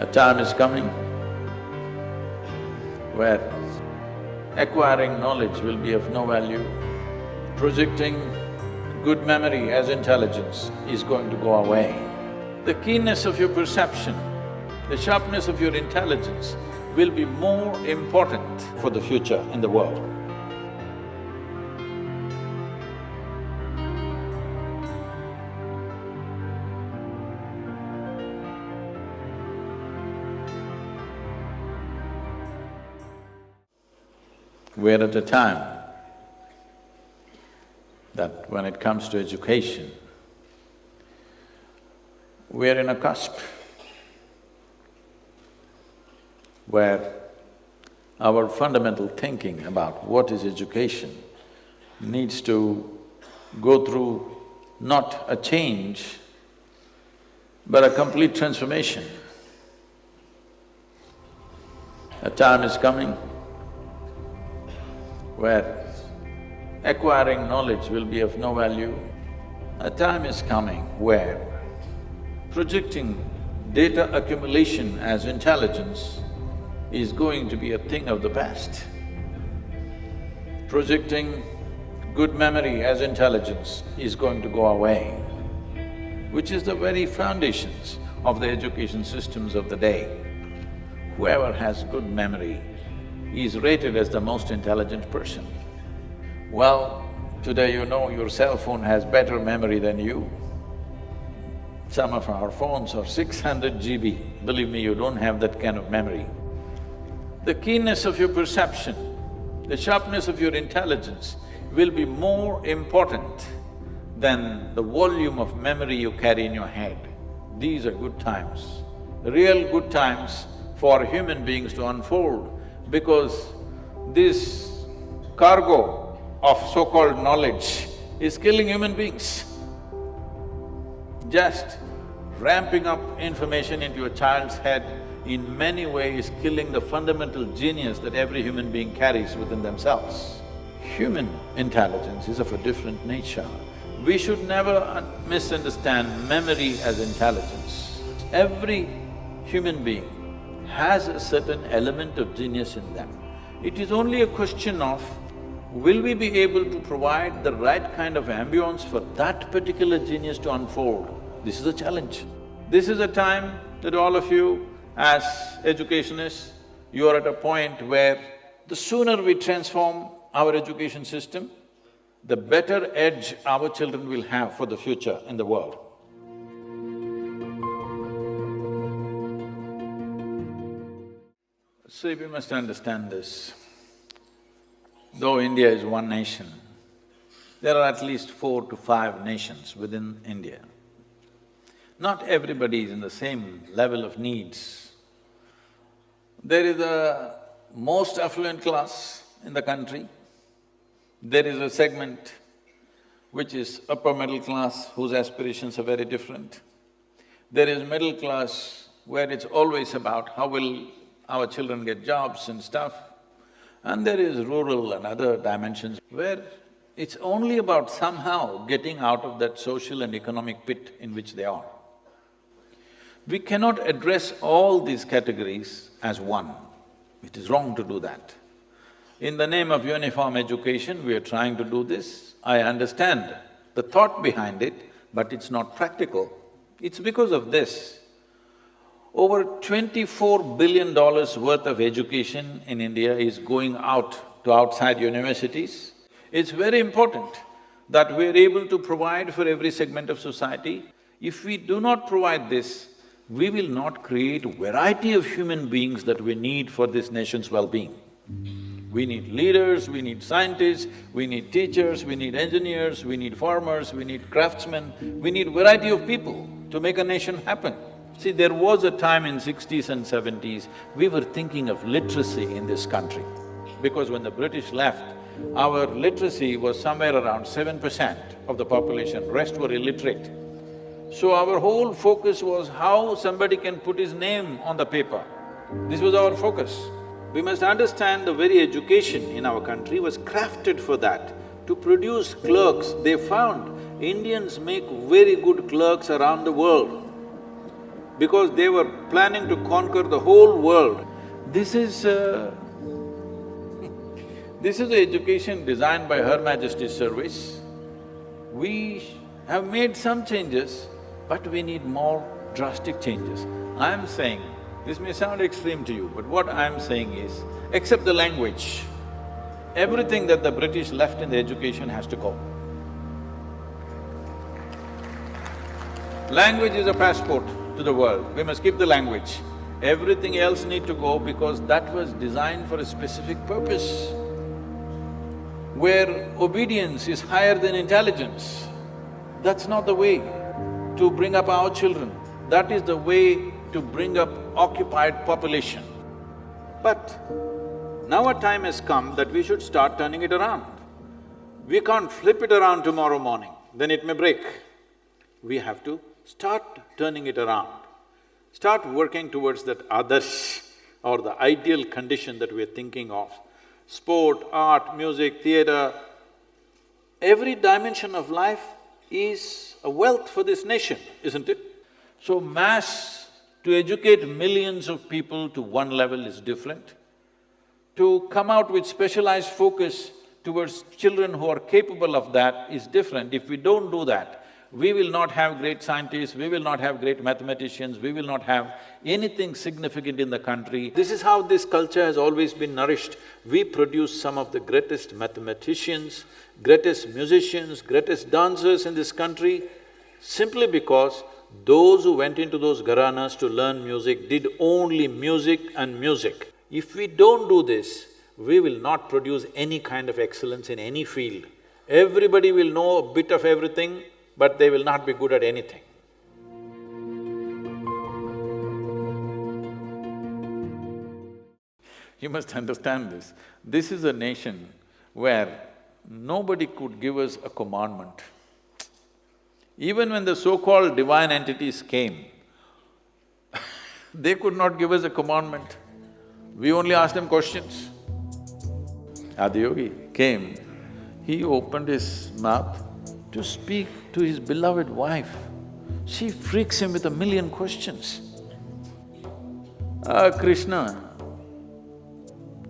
A time is coming where acquiring knowledge will be of no value. Projecting good memory as intelligence is going to go away. The keenness of your perception, the sharpness of your intelligence will be more important for the future in the world. We're at a time that when it comes to education, we're in a cusp where our fundamental thinking about what is education needs to go through not a change, but a complete transformation. A time is coming where acquiring knowledge will be of no value. A time is coming where projecting data accumulation as intelligence is going to be a thing of the past. Projecting good memory as intelligence is going to go away, which is the very foundations of the education systems of the day. Whoever has good memory is rated as the most intelligent person. Well, today you know your cell phone has better memory than you. Some of our phones are 600 GB, believe me, you don't have that kind of memory. The keenness of your perception, the sharpness of your intelligence will be more important than the volume of memory you carry in your head. These are good times, real good times for human beings to unfold, because this cargo of so-called knowledge is killing human beings. Just ramping up information into a child's head in many ways killing the fundamental genius that every human being carries within themselves. Human intelligence is of a different nature. We should never misunderstand memory as intelligence. Every human being has a certain element of genius in them. It is only a question of, will we be able to provide the right kind of ambience for that particular genius to unfold? This is a challenge. This is a time that all of you, as educationists, you are at a point where the sooner we transform our education system, the better edge our children will have for the future in the world. See, we must understand this. Though India is one nation, there are at least 4 to 5 nations within India. Not everybody is in the same level of needs. There is a most affluent class in the country. There is a segment which is upper middle class, whose aspirations are very different. There is middle class, where it's always about how will our children get jobs and stuff. And there is rural and other dimensions where it's only about somehow getting out of that social and economic pit in which they are. We cannot address all these categories as one. It is wrong to do that. In the name of uniform education, we are trying to do this. I understand the thought behind it, but it's not practical. It's because of this. Over $24 billion worth of education in India is going out to outside universities. It's very important that we're able to provide for every segment of society. If we do not provide this, we will not create variety of human beings that we need for this nation's well-being. We need leaders, we need scientists, we need teachers, we need engineers, we need farmers, we need craftsmen, we need variety of people to make a nation happen. See, there was a time in 60s and 70s, we were thinking of literacy in this country. Because when the British left, our literacy was somewhere around 7% of the population, rest were illiterate. So our whole focus was how somebody can put his name on the paper. This was our focus. We must understand the very education in our country was crafted for that, to produce clerks. They found Indians make very good clerks around the world. because they were planning to conquer the whole world. This is this is the education designed by Her Majesty's Service. We have made some changes, but we need more drastic changes. I'm saying, this may sound extreme to you, but what I'm saying is, except the language, everything that the British left in the education has to go. Language is a passport to the world, we must keep the language. Everything else need to go because that was designed for a specific purpose, where obedience is higher than intelligence. That's not the way to bring up our children. That is the way to bring up occupied population. But now a time has come that we should start turning it around. We can't flip it around tomorrow morning, then it may break. We have to start turning it around, start working towards that others or the ideal condition that we're thinking of. Sport, art, music, theatre, every dimension of life is a wealth for this nation, isn't it? So to educate millions of people to one level is different. To come out with specialized focus towards children who are capable of that is different. If we don't do that, we will not have great scientists, we will not have great mathematicians, we will not have anything significant in the country. This is how this culture has always been nourished. We produce some of the greatest mathematicians, greatest musicians, greatest dancers in this country, simply because those who went into those gharanas to learn music did only music and music. If we don't do this, we will not produce any kind of excellence in any field. Everybody will know a bit of everything, but they will not be good at anything. You must understand this. This is a nation where nobody could give us a commandment. Even when the so-called divine entities came, they could not give us a commandment. We only asked them questions. Adiyogi came, he opened his mouth to speak to his beloved wife. She freaks him with 1,000,000 questions. Krishna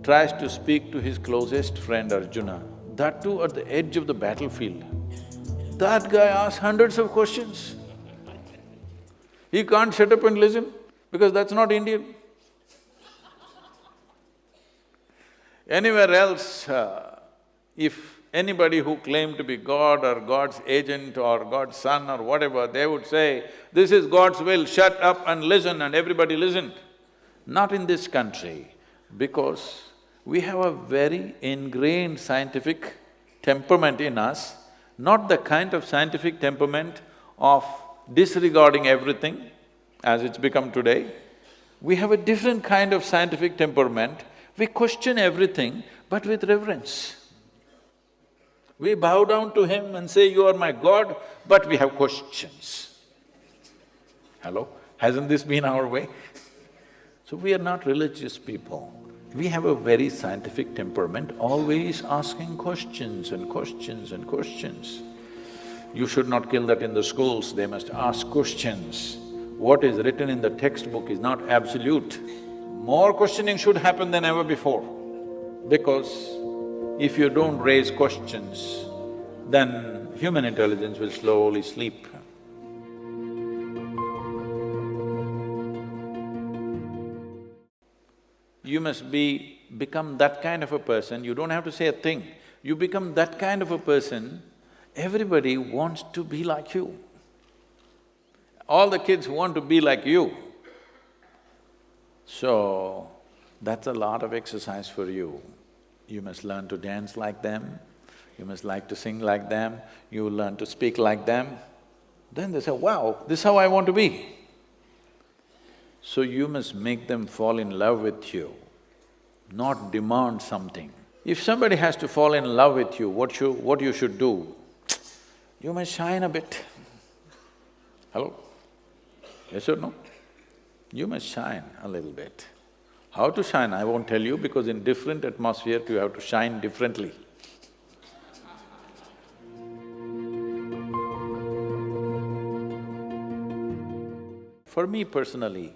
tries to speak to his closest friend Arjuna, that too at the edge of the battlefield. That guy asks hundreds of questions. He can't shut up and listen because that's not Indian. Anywhere else, if anybody who claimed to be God or God's agent or God's son or whatever, they would say, this is God's will, shut up and listen, and everybody listened. Not in this country, because we have a very ingrained scientific temperament in us, not the kind of scientific temperament of disregarding everything as it's become today. We have a different kind of scientific temperament. We question everything, but with reverence. We bow down to him and say, you are my God, but we have questions. Hello? Hasn't this been our way? So we are not religious people. We have a very scientific temperament, always asking questions and questions and questions. You should not kill that in the schools, they must ask questions. What is written in the textbook is not absolute. More questioning should happen than ever before, because if you don't raise questions, then human intelligence will slowly sleep. You must become that kind of a person, you don't have to say a thing. You become that kind of a person, everybody wants to be like you. All the kids want to be like you. So, that's a lot of exercise for you. You must learn to dance like them, you must like to sing like them, you learn to speak like them. Then they say, wow, this is how I want to be. So you must make them fall in love with you, not demand something. If somebody has to fall in love with you, what you should do? You must shine a bit. Hello? Yes or no? You must shine a little bit. How to shine, I won't tell you, because in different atmosphere you have to shine differently. for me personally,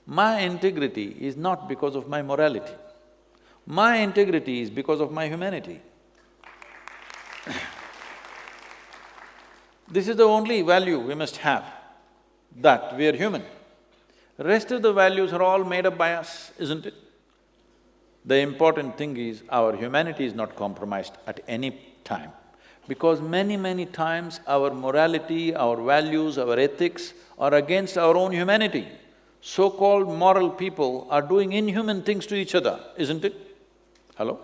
my integrity is not because of my morality. My integrity is because of my humanity. This is the only value we must have, that we are human. Rest of the values are all made up by us, isn't it? The important thing is our humanity is not compromised at any time. Because many times our morality, our values, our ethics are against our own humanity. So-called moral people are doing inhuman things to each other, isn't it? Hello?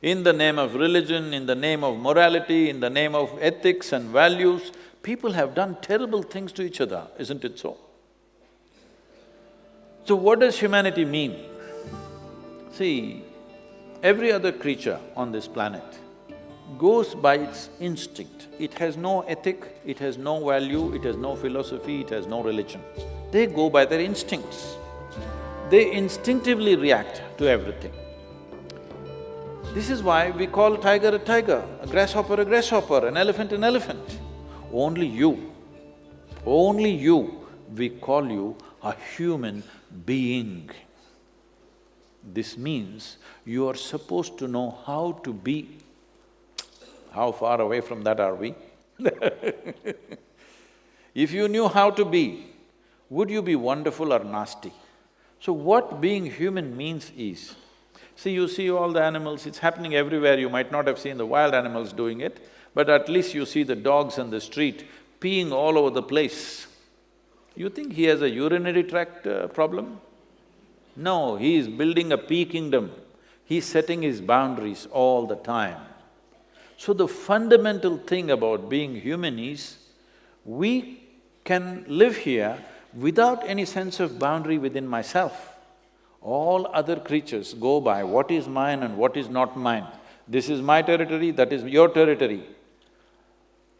In the name of religion, in the name of morality, in the name of ethics and values, people have done terrible things to each other, isn't it so? So what does humanity mean? See, every other creature on this planet goes by its instinct. It has no ethic, it has no value, it has no philosophy, it has no religion. They go by their instincts. They instinctively react to everything. This is why we call tiger a tiger, a grasshopper, an elephant an elephant. Only you, we call you a human being. This means you are supposed to know how to be. How far away from that are we? If you knew how to be, would you be wonderful or nasty? So what being human means is, see, you see all the animals, it's happening everywhere, you might not have seen the wild animals doing it, but at least you see the dogs on the street peeing all over the place. You think he has a urinary tract problem? No, he is building a pea kingdom. He's setting his boundaries all the time. So the fundamental thing about being human is, we can live here without any sense of boundary within myself. All other creatures go by what is mine and what is not mine. This is my territory, that is your territory.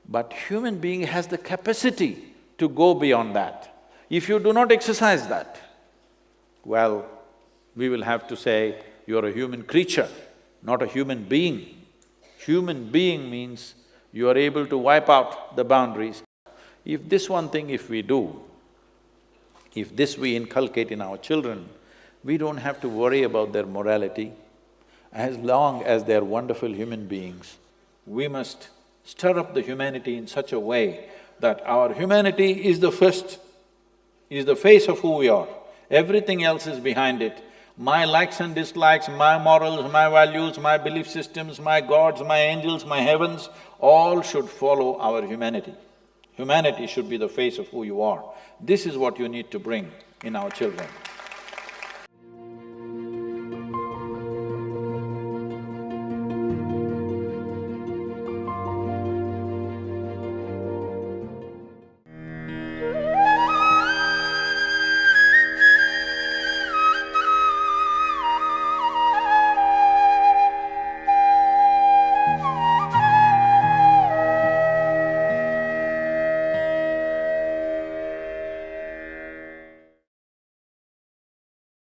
But human being has the capacity to go beyond that. If you do not exercise that, well, we will have to say, you're a human creature, not a human being. Human being means you are able to wipe out the boundaries. If this one thing if we do, if this we inculcate in our children, we don't have to worry about their morality. As long as they're wonderful human beings, we must stir up the humanity in such a way that our humanity is the first, is the face of who we are. Everything else is behind it. My likes and dislikes, my morals, my values, my belief systems, my gods, my angels, my heavens, all should follow our humanity. Humanity should be the face of who you are. This is what you need to bring in our children.